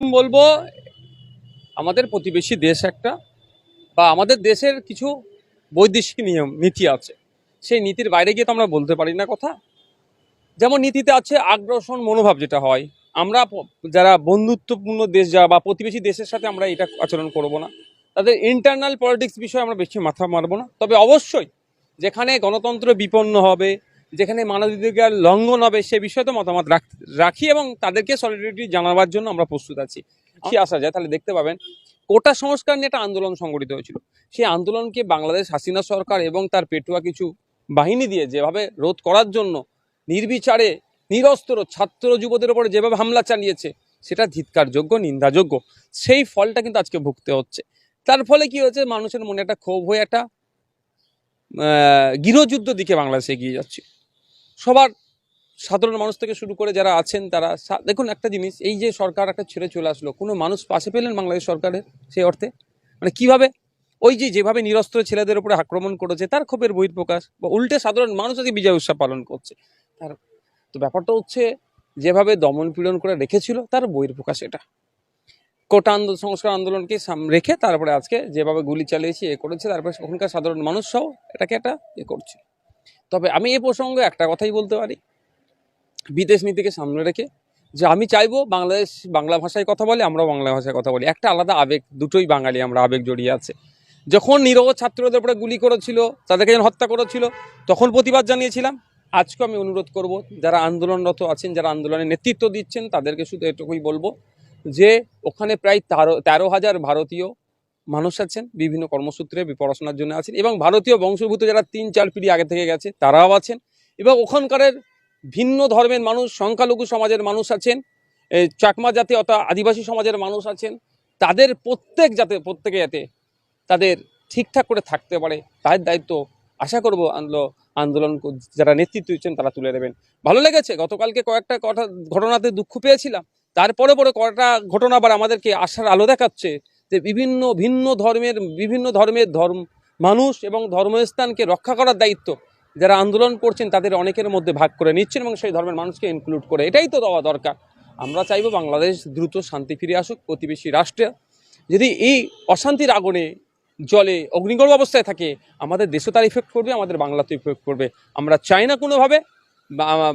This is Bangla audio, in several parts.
বলবো আমাদের প্রতিবেশী দেশ একটা বা আমাদের দেশের কিছু বৈদেশিক নিয়ম নীতি আছে। সেই নীতির বাইরে গিয়ে তো আমরা বলতে পারি না কথা। যেমন নীতিতে আছে আগ্রাসন মনোভাব, যেটা হয় আমরা যারা বন্ধুত্বপূর্ণ দেশ যা বা প্রতিবেশী দেশের সাথে আমরা এটা আচরণ করব না। তাদের ইন্টারনাল পলিটিক্স বিষয়ে আমরা বেশি মাথা মারবো না। তবে অবশ্যই যেখানে গণতন্ত্র বিপন্ন হবে, যেখানে মানবাধিকার লঙ্ঘন হবে, সে বিষয়ে তো মতামত রাখি এবং তাদেরকে সলিডারিটি জানাবার জন্য আমরা প্রস্তুত আছি। কি আসা যায় তাহলে দেখতে পাবেন কোটা সংস্কার নিয়ে একটা আন্দোলন সংগঠিত হয়েছিল। সেই আন্দোলনকে বাংলাদেশ হাসিনা সরকার এবং তার পেটুয়া কিছু বাহিনী দিয়ে যেভাবে রোধ করার জন্য নির্বিচারে নিরস্ত্র ছাত্র যুবদের উপরে যেভাবে হামলা চালিয়েছে, সেটা ধিক্কারযোগ্য, নিন্দাযোগ্য। সেই ফলটা কিন্তু আজকে ভুগতে হচ্ছে। তার ফলে কি হয়েছে, মানুষের মনে একটা ক্ষোভ হয়ে একটা গৃহযুদ্ধ দিকে বাংলাদেশে এগিয়ে যাচ্ছে। সবার সাধারণ মানুষ থেকে শুরু করে যারা আছেন তারা দেখুন একটা জিনিস, এই যে সরকার একটা ছেড়ে চলে আসলো, কোনো মানুষ পাশে পেলেন বাংলাদেশ সরকারের সেই অর্থে? মানে কিভাবে ওই যে যেভাবে নিরস্ত্র ছেলেদের উপরে আক্রমণ করেছে তার ক্ষোভের বহিঃপ্রকাশ, বা উল্টে সাধারণ মানুষ আজকে বিজয় উৎসব পালন করছে। তার তো ব্যাপারটা হচ্ছে যেভাবে দমন পীড়ন করে রেখেছিল তার বহিঃপ্রকাশ এটা। কোটা সংস্কার আন্দোলনকে রেখে তারপরে আজকে যেভাবে গুলি চালিয়েছে এ করেছে, তারপরে ওখানকার সাধারণ মানুষ সহ এটাকে একটা করছে। তবে আমি এই প্রসঙ্গে একটা কথাই বলতে পারি, বিদেশ নীতিকে সামনে রেখে, যে আমি চাইবো বাংলাদেশ বাংলা ভাষায় কথা বলে, আমরাও বাংলা ভাষায় কথা বলি। একটা আলাদা আবেগ, দুটোই বাঙালি আমরা, আবেগ জড়িয়ে আছে। যখন নিরহ ছাত্রদের উপরে গুলি করেছিল, তাদেরকে যখন হত্যা করেছিল, তখন প্রতিবাদ জানিয়েছিলাম। আজকে আমি অনুরোধ করব যারা আন্দোলনরত আছেন, যারা আন্দোলনের নেতৃত্ব দিচ্ছেন, তাদেরকে শুধু এটুকুই বলবো যে ওখানে প্রায় 13,000 ভারতীয় মানুষ আছেন, বিভিন্ন কর্মসূত্রে পড়াশোনার জন্য আছেন, এবং ভারতীয় বংশোদ্ভূত যারা 3-4 পিঢ়ি আগে থেকে গেছে তারাও আছেন, এবং ওখানকার ভিন্ন ধর্মের মানুষ, সংখ্যালঘু সমাজের মানুষ আছেন, চাকমা জাতি অর্থাৎ আদিবাসী সমাজের মানুষ আছেন। তাদের প্রত্যেকে যাতে তাদের ঠিকঠাক করে থাকতে পারে, তার দায়িত্ব আশা করব আন্দোলন যারা নেতৃত্ব দিচ্ছেন তারা তুলে নেবেন। ভালো লেগেছে গতকালকে কয়েকটা ঘটনাতে দুঃখ পেয়েছিলাম, তারপরে কয়েকটা ঘটনা আবার আমাদেরকে আশার আলো দেখাচ্ছে যে ভিন্ন ধর্মের মানুষ এবং ধর্মস্থানকে রক্ষা করার দায়িত্ব যারা আন্দোলন করছেন তাদের অনেকের মধ্যে ভাগ করে নিচ্ছেন এবং সেই ধর্মের মানুষকে ইনক্লুড করে। এটাই তো দেওয়া দরকার। আমরা চাইবো বাংলাদেশ দ্রুত শান্তি ফিরে আসুক। প্রতিবেশী রাষ্ট্রে যদি এই অশান্তির আগুনে জলে অগ্নিগর্ভ অবস্থায় থাকে, আমাদের দেশও তার ইফেক্ট করবে, আমাদের বাংলাতেও ইফেক্ট করবে। আমরা চাই না কোনোভাবে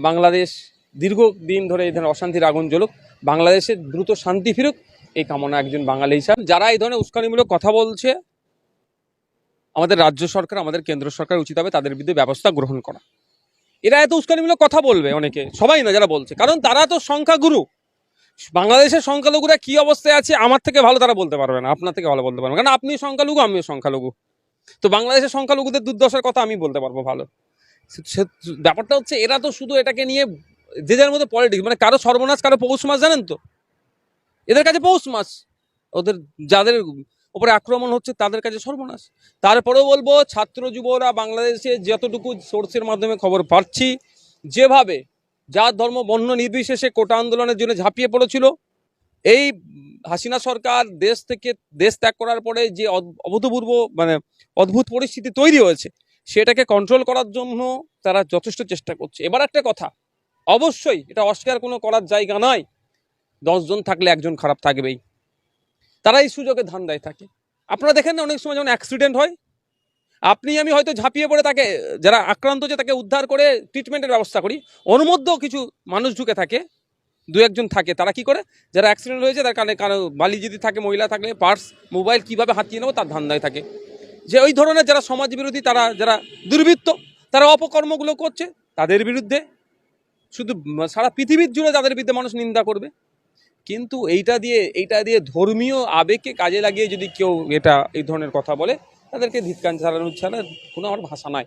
বাংলাদেশ দীর্ঘদিন ধরে এই ধরনের অশান্তির আগুন জ্বলুক। বাংলাদেশের দ্রুত শান্তি ফিরুক, এই কামনা একজন বাঙালি হিসাবে। যারা এই ধরনের উস্কানিমূলক কথা বলছে, আমাদের রাজ্য সরকার, আমাদের কেন্দ্র সরকার উচিত হবে তাদের বিরুদ্ধে ব্যবস্থা গ্রহণ করা। এরা এত উস্কানিমূলক কথা বলবে, অনেকে, সবাই না যারা বলছে, কারণ তারা তো সংখ্যাগুরু। বাংলাদেশের সংখ্যালঘুরা কি অবস্থায় আছে আমার থেকে ভালো তারা বলতে পারবে না, আপনার থেকে ভালো বলতে পারবে না, কারণ আপনি সংখ্যালঘু, আমিও সংখ্যালঘু। তো বাংলাদেশের সংখ্যালঘুদের দুর্দশার কথা আমি বলতে পারবো ভালো। ব্যাপারটা হচ্ছে এরা তো শুধু এটাকে নিয়ে যে যার মধ্যে পলিটিক্স, মানে কারো সর্বনাশ, কারো পৌষ মাস, জানেন তো এদের কাছে পৌষ মাস, ওদের যাদের উপরে আক্রমণ হচ্ছে তাদের কাছে সর্বনাশ। তারপরেও বলবো ছাত্র যুবরা বাংলাদেশে যতটুকু সোর্সের মাধ্যমে খবর পাচ্ছি, যেভাবে যার ধর্ম বর্ণ নির্বিশেষে কোটা আন্দোলনের জন্য ঝাঁপিয়ে পড়েছিল, এই হাসিনা সরকার দেশ ত্যাগ করার পরে যে অভূতপূর্ব মানে অদ্ভুত পরিস্থিতি তৈরি হয়েছে, সেটাকে কন্ট্রোল করার জন্য তারা যথেষ্ট চেষ্টা করছে। এবার একটা কথা, অবশ্যই এটা অস্বীকার কোনো করার জায়গা নয়, 10 জন থাকলে একজন খারাপ থাকবেই। তারা এই সুযোগে ধান্দায় থাকে। আপনারা দেখেন না, অনেক সময় যখন অ্যাক্সিডেন্ট হয়, আপনি আমি হয়তো ঝাঁপিয়ে পড়ে তাকে, যারা আক্রান্ত হচ্ছে তাকে উদ্ধার করে ট্রিটমেন্টের ব্যবস্থা করি, ওর মধ্যেও কিছু মানুষ ঢুকে থাকে, 2-1 থাকে, তারা কি করে, যারা অ্যাক্সিডেন্ট হয়েছে তার কারণে বালি যদি থাকে, মহিলা থাকলে পার্স মোবাইল কীভাবে হাতিয়ে নেবো তার ধান্দায় থাকে। যে ওই ধরনের যারা সমাজ বিরোধী, তারা যারা দুর্বৃত্ত, তারা অপকর্মগুলো করছে, তাদের বিরুদ্ধে শুধু সারা পৃথিবীর জুড়ে তাদের বিরুদ্ধে মানুষ নিন্দা করবে। কিন্তু এইটা দিয়ে ধর্মীয় আবেগকে কাজে লাগিয়ে যদি কেউ এই ধরনের কথা বলে, তাদেরকে ধিক্কার চালানো ছাড়া কোনো আমার ভাষা নাই।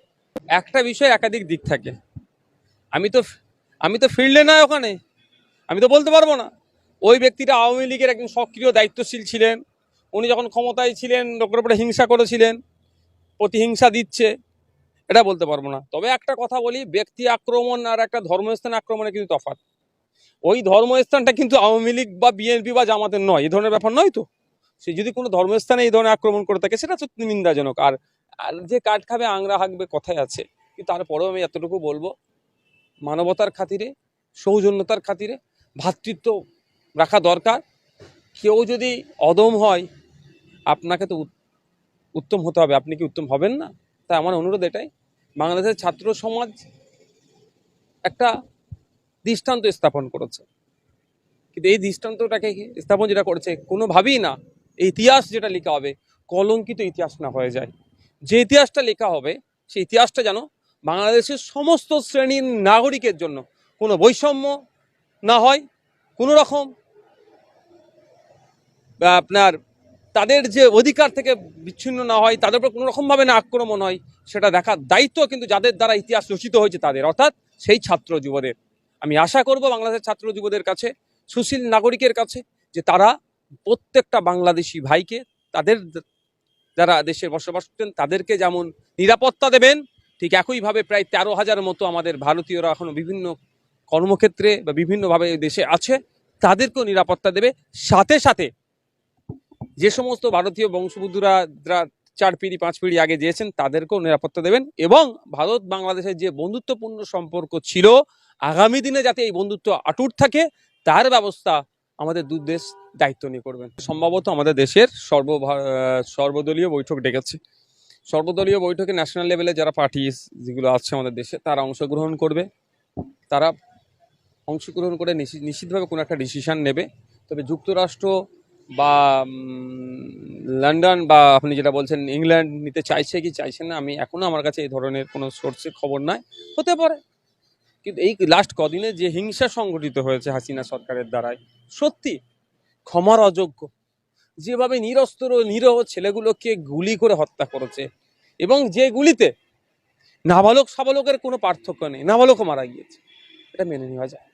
একটা বিষয় একাধিক দিক থাকে। আমি তো ফিল্ডে না ওখানে, আমি তো বলতে পারবো না। ওই ব্যক্তিটা আওয়ামী লীগের একজন সক্রিয় দায়িত্বশীল ছিলেন, উনি যখন ক্ষমতায় ছিলেন লোকের উপরে হিংসা করেছিলেন, প্রতিহিংসা দিচ্ছে, এটা বলতে পারবো না। তবে একটা কথা বলি, ব্যক্তি আক্রমণ আর একটা ধর্মস্থান আক্রমণে কিন্তু তফাৎ। ওই ধর্মস্থানটা কিন্তু আওয়ামী লীগ বা বিএনপি বা জামাতের নয়, এই ধরনের ব্যাপার নয়। তো সে যদি কোনো ধর্মস্থানে এই ধরনের আক্রমণ করে থাকে, সেটা সত্যি নিন্দাজনক। আর আর যে কাঠ খাবে আংরা হাঁকবে কথায় আছে। কিন্তু তারপরেও আমি এতটুকু বলবো, মানবতার খাতিরে, সৌজন্যতার খাতিরে ভ্রাতৃত্ব রাখা দরকার। কেউ যদি অদম হয় আপনাকে তো উত্তম হতে হবে, আপনি কি উত্তম হবেন না? তাই আমার অনুরোধ এটাই, বাংলাদেশের ছাত্র সমাজ একটা দৃষ্টান্ত স্থাপন করেছে, কিন্তু এই দৃষ্টান্তটাকে স্থাপন যেটা করেছে কোনোভাবেই না এই ইতিহাস যেটা লেখা হবে কলঙ্কিত ইতিহাস না হয়ে যায়। যে ইতিহাসটা লেখা হবে সেই ইতিহাসটা যেন বাংলাদেশের সমস্ত শ্রেণীর নাগরিকের জন্য কোনো বৈষম্য না হয়, কোনো রকম আপনার তাদের যে অধিকার থেকে বিচ্ছিন্ন না হয়, তাদের উপর কোনো রকমভাবে না আক্রমণ হয়, সেটা দেখার দায়িত্ব কিন্তু যাদের দ্বারা ইতিহাস রচিত হয়েছে তাদের, অর্থাৎ সেই ছাত্র যুবদের। আমি আশা করব বাংলাদেশের ছাত্র যুবদের কাছে, সুশীল নাগরিকের কাছে, যে তারা প্রত্যেকটা বাংলাদেশি ভাইকে, তাদের যারা দেশে বসবাস করছেন তাদেরকে যেমন নিরাপত্তা দেবেন, ঠিক একইভাবে প্রায় 13,000 মতো আমাদের ভারতীয়রা এখনো বিভিন্ন কর্মক্ষেত্রে বা বিভিন্নভাবে দেশে আছে, তাদেরকেও নিরাপত্তা দেবে। সাথে সাথে যে সমস্ত ভারতীয় বংশোদ্ভূতরা 4 পিঁড়ি 5 পিঁড়ি আগে দিয়েছেন তাদেরকেও নিরাপত্তা দেবেন, এবং ভারত বাংলাদেশের যে বন্ধুত্বপূর্ণ সম্পর্ক ছিল আগামী দিনে যাতে এই বন্ধুত্ব অটুট থাকে তার ব্যবস্থা আমাদের দু দেশ দায়িত্ব নিয়ে করবেন। সম্ভবত আমাদের দেশের সর্বদলীয় বৈঠক ডেকেছে। সর্বদলীয় বৈঠকে ন্যাশনাল লেভেলে যারা পার্টি যেগুলো আছে আমাদের দেশে তারা অংশগ্রহণ করবে। তারা অংশগ্রহণ করে নিশ্চিতভাবে কোনো একটা ডিসিশন নেবে। তবে যুক্তরাষ্ট্র বা লন্ডন বা আপনি যেটা বলছেন ইংল্যান্ড নিতে চাইছে কি চাইছে না, আমি এখনো আমার কাছে এই ধরনের কোনো সোর্সের খবর নাই, হতে পারে। কিন্তু এই লাস্ট কদিনে যে হিংসা সংগঠিত হয়েছে হাসিনা সরকারের দ্বারাই সত্যি ক্ষমার অযোগ্য। যেভাবে নিরস্ত্র নিরহ ছেলেগুলোকে গুলি করে হত্যা করেছে, এবং যে গুলিতে নাবালক সাবালকের কোনো পার্থক্য নেই, নাবালকও মারা গিয়েছে, এটা মেনে নেওয়া যায়।